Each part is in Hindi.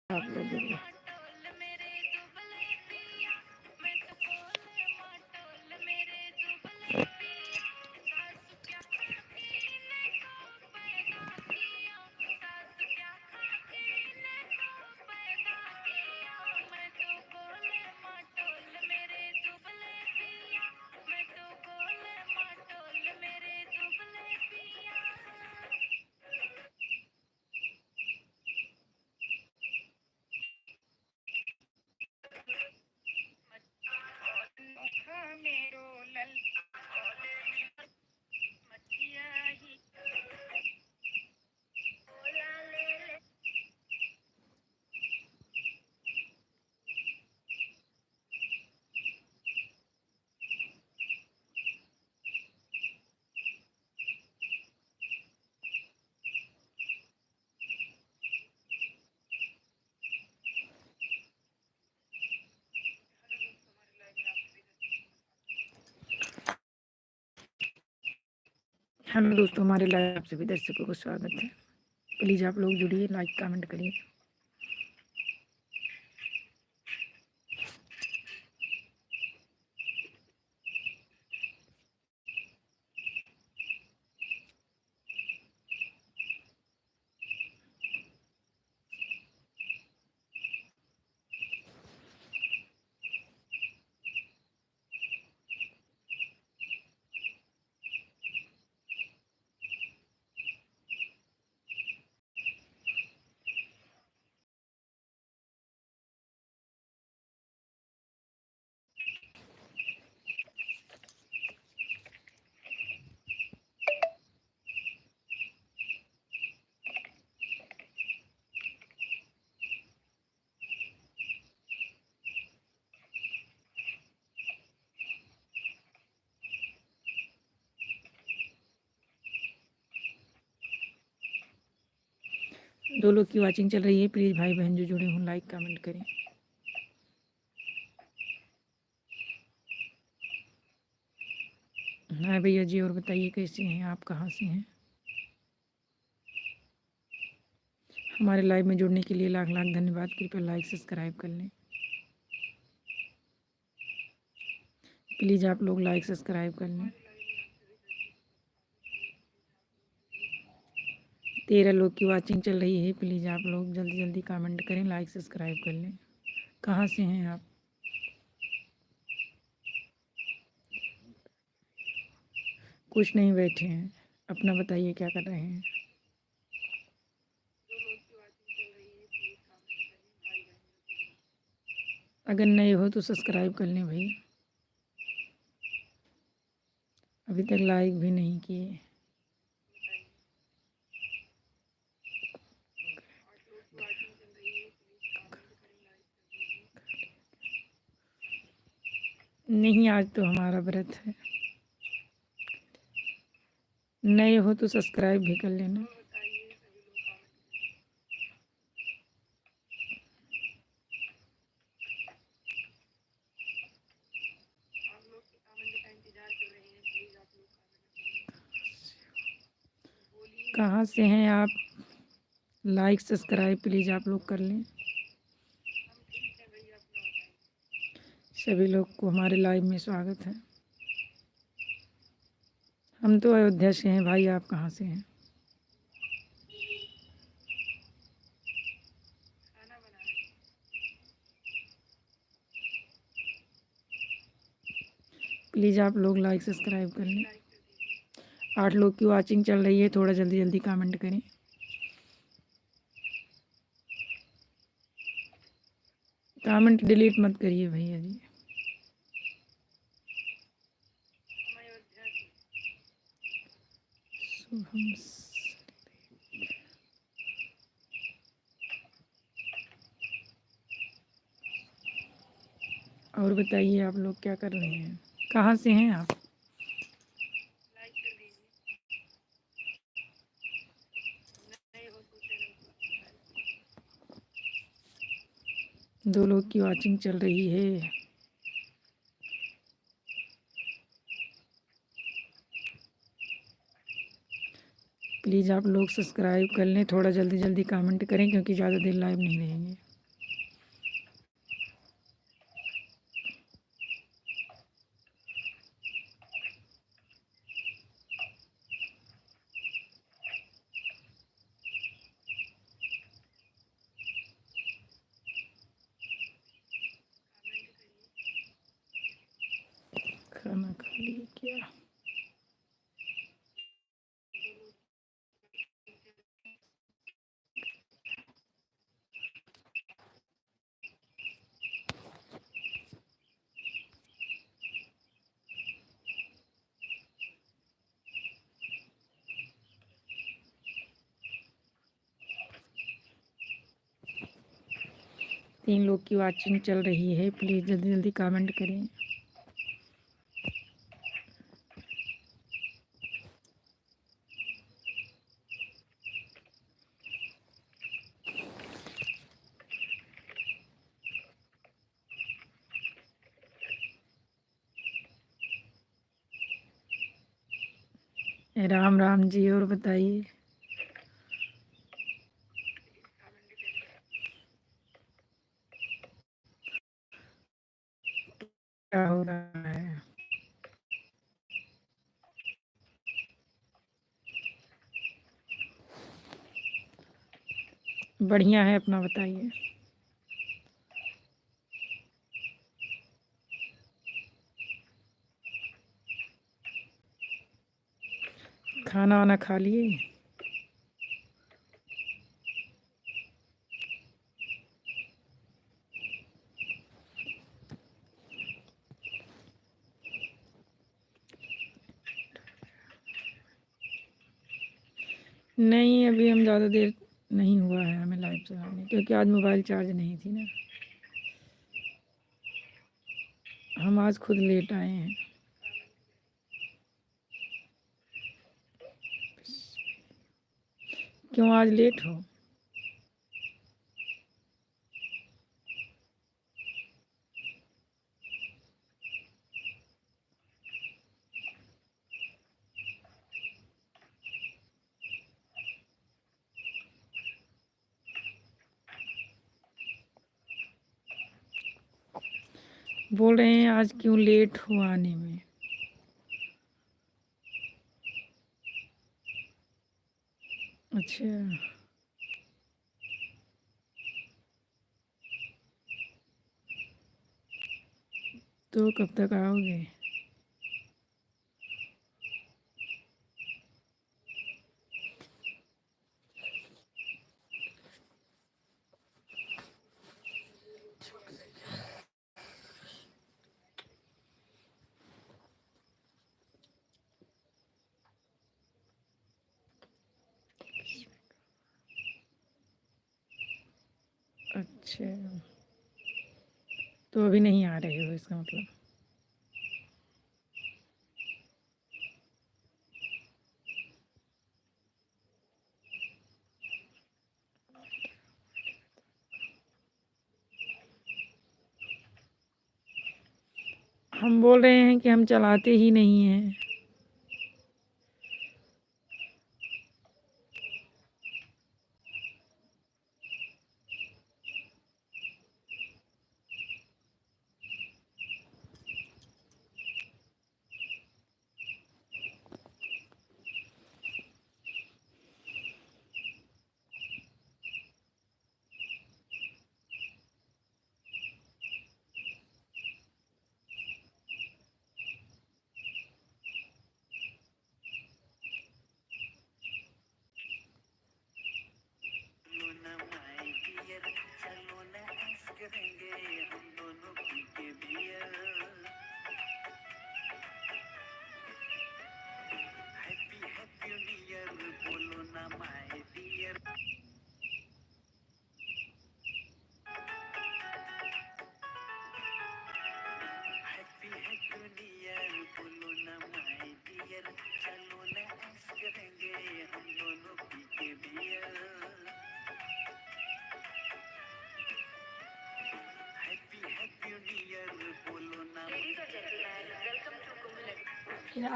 आप लोग भी। हेलो दोस्तों, हमारे लाइव सभी दर्शकों को स्वागत है। प्लीज़ आप लोग जुड़िए, लाइक कमेंट करिए। दो लोग की वाचिंग चल रही है। प्लीज़ भाई बहन जो जुड़े हों लाइक कमेंट करें। हाँ भैया जी, और बताइए कैसे हैं आप, कहाँ से हैं? हमारे लाइव में जुड़ने के लिए लाख लाख धन्यवाद। कृपया लाइक सब्सक्राइब कर लें। प्लीज़ आप लोग लाइक सब्सक्राइब कर लें। 13 लोग की वाचिंग चल रही है। प्लीज़ आप लोग जल्दी जल्दी कमेंट करें, लाइक सब्सक्राइब कर लें। कहाँ से हैं आप? कुछ नहीं, बैठे हैं। अपना बताइए क्या कर रहे हैं? अगर नए हो तो सब्सक्राइब कर लें भाई। अभी तक लाइक भी नहीं किए। नहीं, आज तो हमारा व्रत है। नए हो तो सब्सक्राइब भी कर लेना। कहाँ से हैं आप? लाइक सब्सक्राइब प्लीज़ आप लोग कर लें। सभी लोग को हमारे लाइव में स्वागत है। हम तो अयोध्या से हैं भाई, आप कहाँ से हैं? प्लीज़ आप लोग लाइक सब्सक्राइब कर लें। 8 लोग की वाचिंग चल रही है, थोड़ा जल्दी जल्दी कमेंट करें। कमेंट डिलीट मत करिए भैया जी। शुभम, और बताइए आप लोग क्या कर रहे हैं? कहाँ से हैं आप? दो लोग की वाचिंग चल रही है। प्लीज़ आप लोग सब्सक्राइब कर लें, थोड़ा जल्दी जल्दी कमेंट करें क्योंकि ज़्यादा देर लाइव नहीं रहेंगे। लिए क्या तीन लोग की वाचिंग चल रही है, प्लीज़ जल्दी जल्दी कमेंट करें। राम राम जी, और बताइए क्या हो रहा है। बढ़िया है, अपना बताइए। खाना वाना खा लिए? नहीं, अभी हम ज़्यादा देर नहीं हुआ है हमें लाइव चलाने, क्योंकि आज मोबाइल चार्ज नहीं थी ना। हम आज खुद लेट आए हैं। क्यों आज लेट हो? बोल रहे हैं आज क्यों लेट हो आने में? अच्छा, तो कब तक आओगे? अच्छा, तो अभी नहीं आ रहे हो इसका मतलब? हम बोल रहे हैं कि हम चलाते ही नहीं हैं।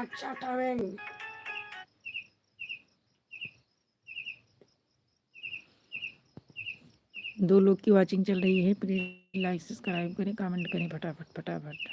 अच्छा टाइमिंग। दो लोग की वाचिंग चल रही है, प्लीज लाइक सब्सक्राइब करें, कमेंट करें फटाफट फटाफट।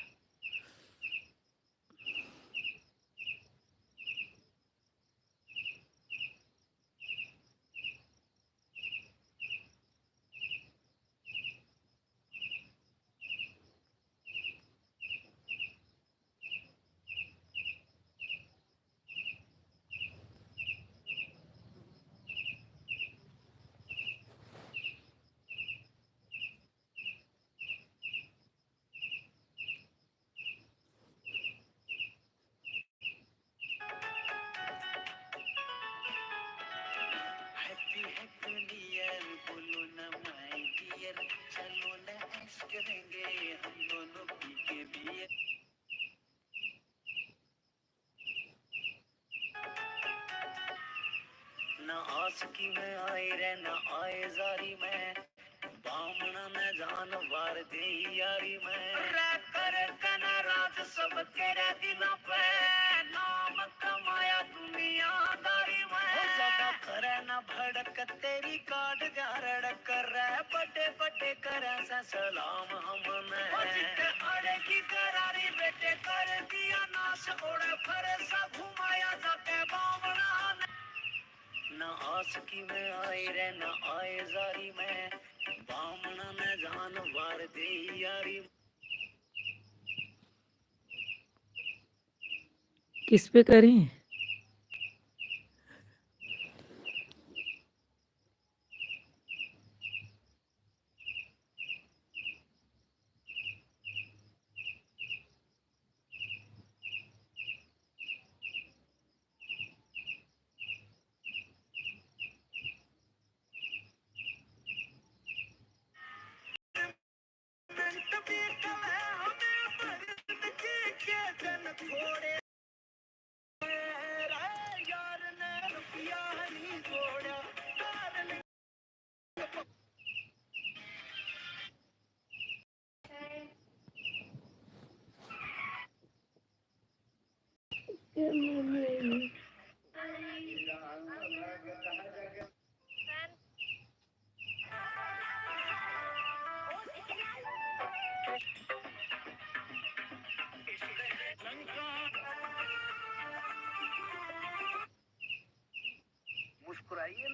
करेंगे हम दोनों पी के पिए। न आशिकी में आए रे न आए जारी में, बामना में जानवर दे यारी में। रे करे कना राज सब तेरे दिलों पे, नाम कमाया दुनियादारी में। ज्यादा करे न भड़क तेरी काट जा रड़क रे, बड़े बड़े करे से सलाम हमने। जिते अड़े की करारी बेटे कर दिया नाश, ओढ़े फरे सा घुमाया जाके बामना ने। न आशिकी में आए रे न आए जारी में, बामना में जानवर दे यारी। किस पे करें? मुस्कुराइए।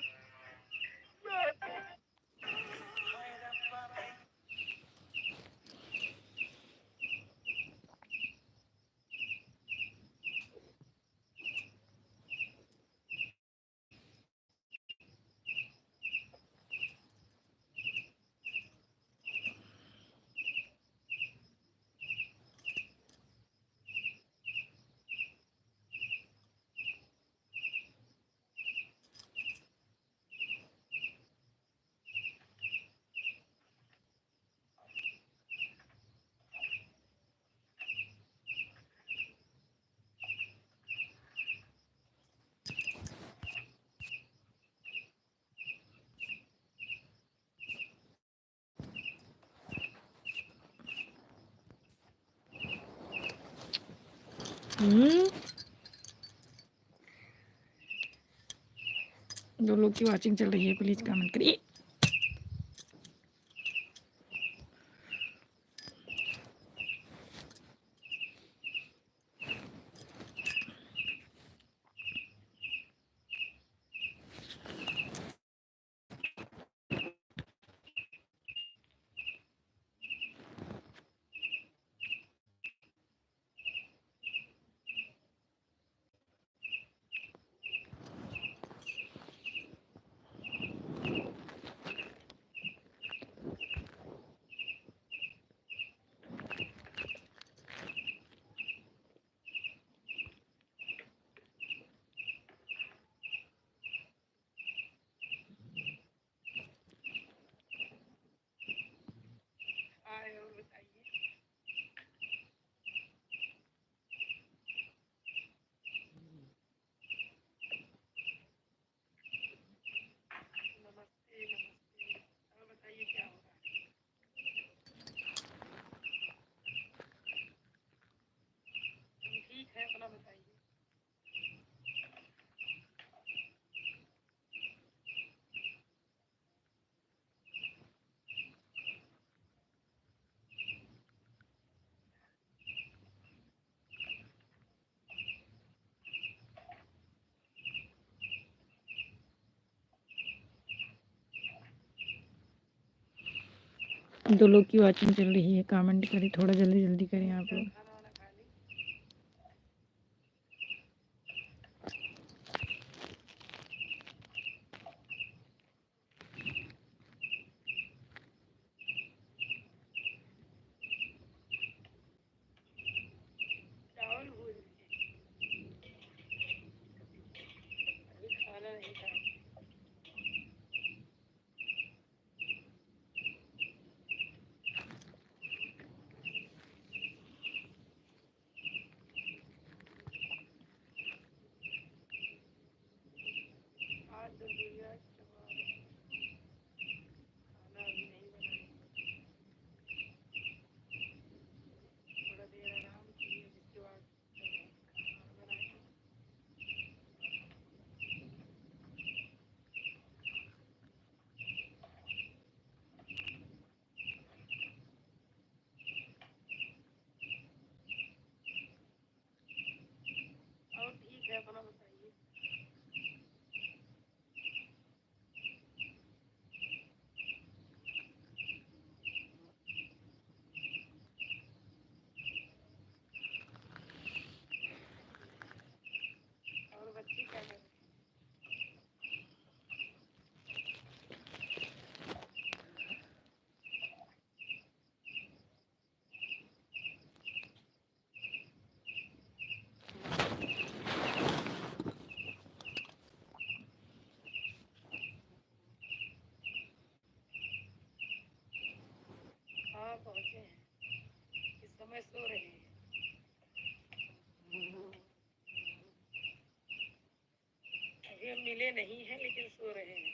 जो लोग की वाचिंग चल रही है प्लीज कमेंट करिए। दो लोग की वाचिंग चल रही है, कमेंट करें, थोड़ा जल्दी जल्दी करें आप लोग। हाँ पहुँचे हैं, इस समय सो रहे हैं। अभी हम मिले नहीं हैं लेकिन सो रहे हैं।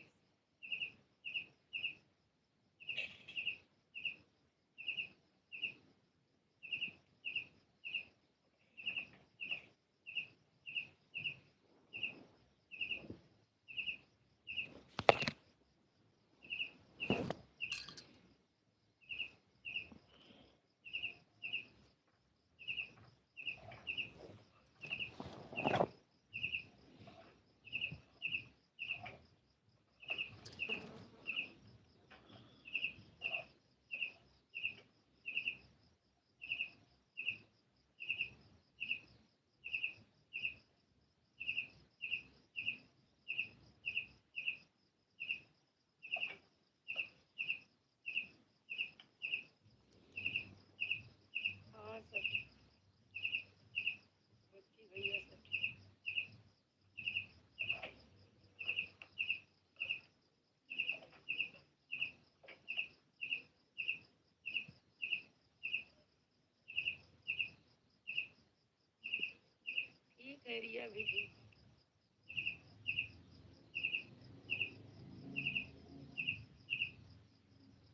हाँ सब बच्ची भैया सब ठीक है। रिया भी ठीक।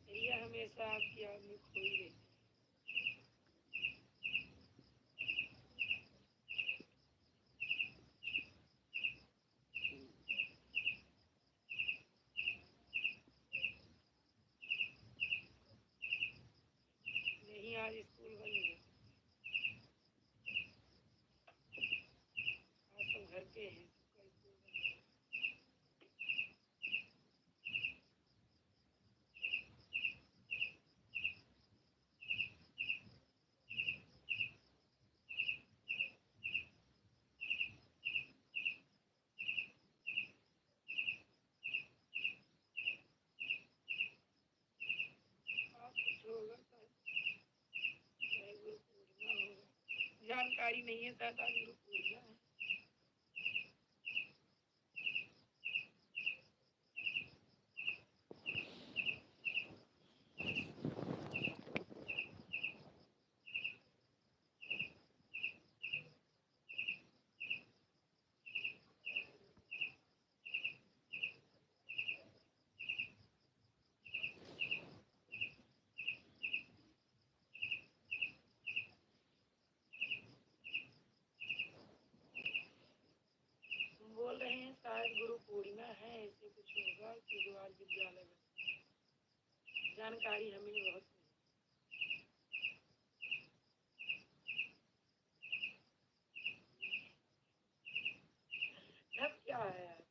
रिया हमेशा आपकी आग में खोई रहती। नहीं आज स्कूल बंद है, आज सब घर पे हैं, सबका स्कूल बंद है। आज कुछ होगा चाहे गुरु पूर्णिमा होगा, जानकारी नहीं है, शायद आज गुरु पूर्णिमा है। हम बोल रहे हैं शायद गुरु पूर्णिमा है, ऐसे कुछ होगा कि जो आज विद्यालय बंद है। जानकारी हमें बहुत नहीं। अब क्या है यार?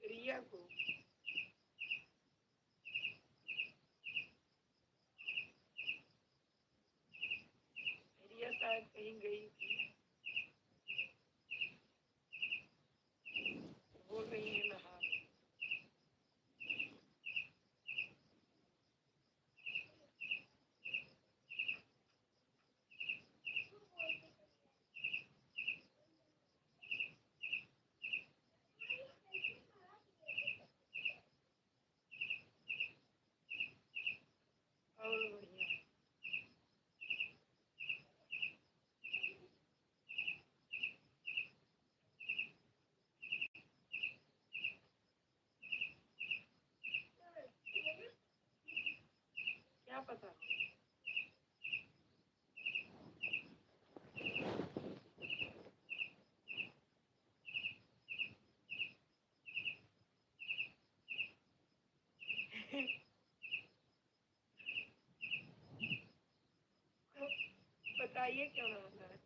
रिया को रिया शायद कहीं गई थी, बोल रही है नहा। और बढ़िया। क्या पता बताइए क्यों नहाना है?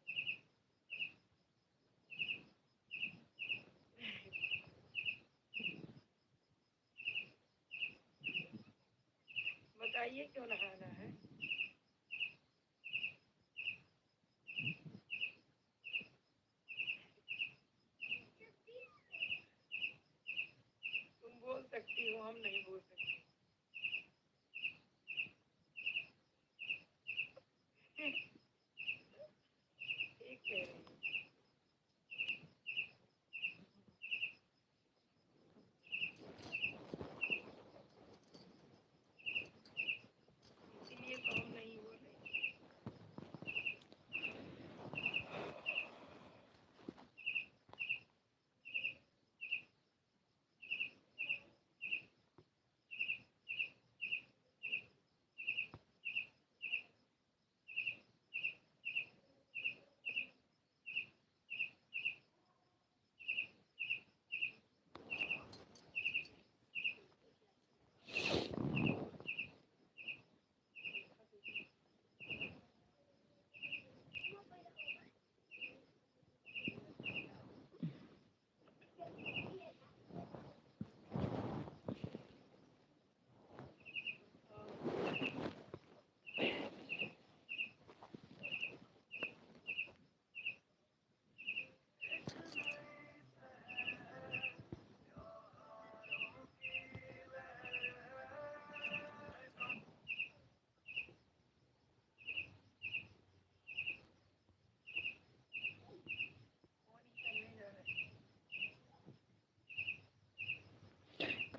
बताइए क्यों नहाना है? तुम बोल सकती हो, हम नहीं बोल सकते। ठीक कह रही हो।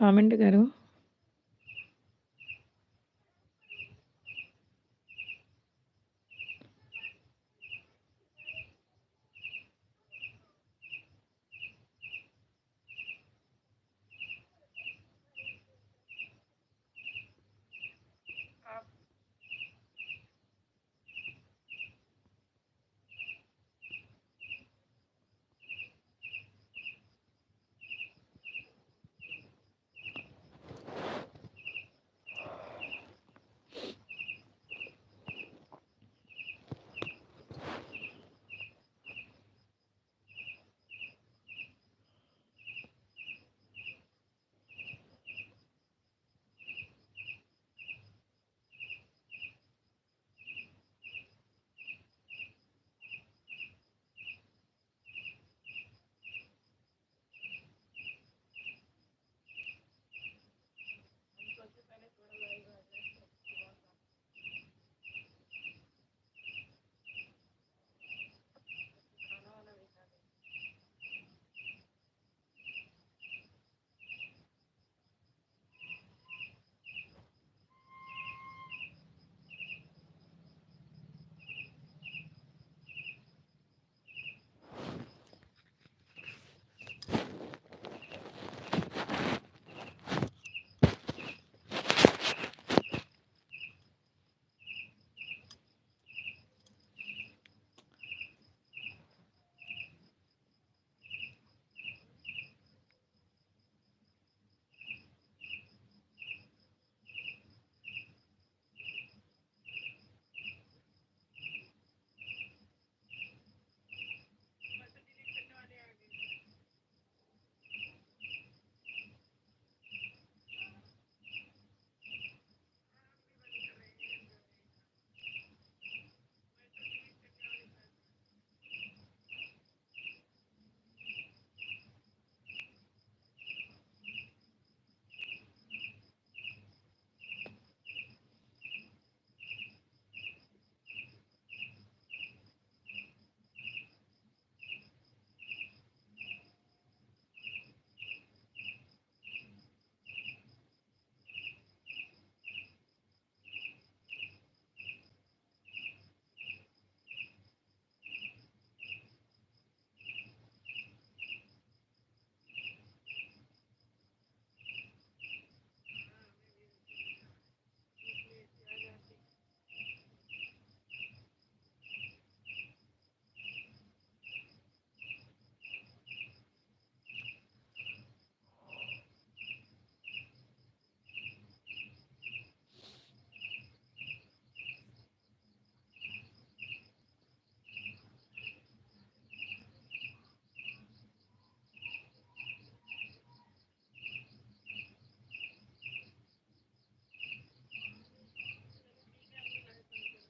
कमेंट करो। आप हम सोचे पहले थोड़ा लाइव आ जाए तो सुबह का खाना वाना भी खा लें। बस डिलीट करने वाले आ गए। इसलिए आ जाते। चलो ठीक है, अपनी लाइफ बंद कर रहे हैं।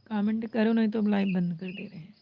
कमेंट करो नहीं तो अब लाइव बंद कर दे रहे हैं।